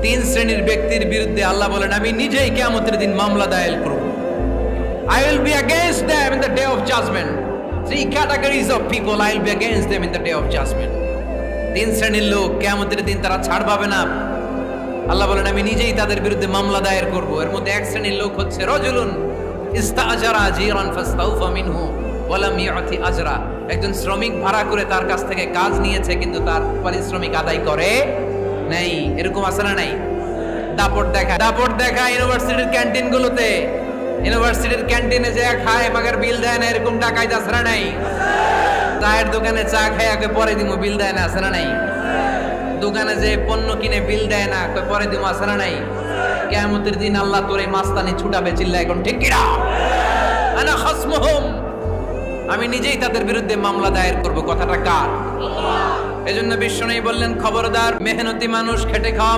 তিন শ্রেণীর ব্যক্তির বিরুদ্ধে আল্লাহ বলেন আমি নিজেই কিয়ামতের দিন মামলা দায়ের করব। I will be against them in the day of judgment. Three categories of people I will be against them in the day of judgment. তিন শ্রেণীর লোক কিয়ামতের দিন তারা ছাড় পাবে না। আল্লাহ বলেন আমি নিজেই তাদের বিরুদ্ধে মামলা দায়ের করব। এর মধ্যে এক শ্রেণীর লোক হচ্ছে রাজুলুন ইস্তাজারা জিরান ফাস্তাউফা মিনহু ওয়া লাম ইউতি আজরা। একজন শ্রমিক ভাড়া করে তার কাছ থেকে কাজ নিয়েছে কিন্তু তার পারিশ্রমিক আদায় করে নাই। এরকম আছে না নাই? দাপট দেখা ইউনিভার্সিটির ক্যান্টিনগুলোতে, ইউনিভার্সিটির ক্যান্টিনে যে খায় মাগার বিল দেয় না, এরকম ডাকাইত আছে না নাই? চায়ের দোকানে চা খায় আগে পরে দিমু, বিল দেয় না, আছে না নাই? দোকানে যে পণ্য কিনে বিল দেয় না, পরে দিমু, আছে না নাই? কিয়ামতের দিন আল্লাহ তোরে মাস্তানি ছুটাবে, চিল্লা এখন ঠিক কিনা? আনা খাসমুহুম, আমি নিজেই তাদের বিরুদ্ধে মামলা দায়ের করব। কথাটা কার? এজন্য বিশ্বনবী বললেন খবরদার মেহনতি মানুষ, খেটে খাওয়া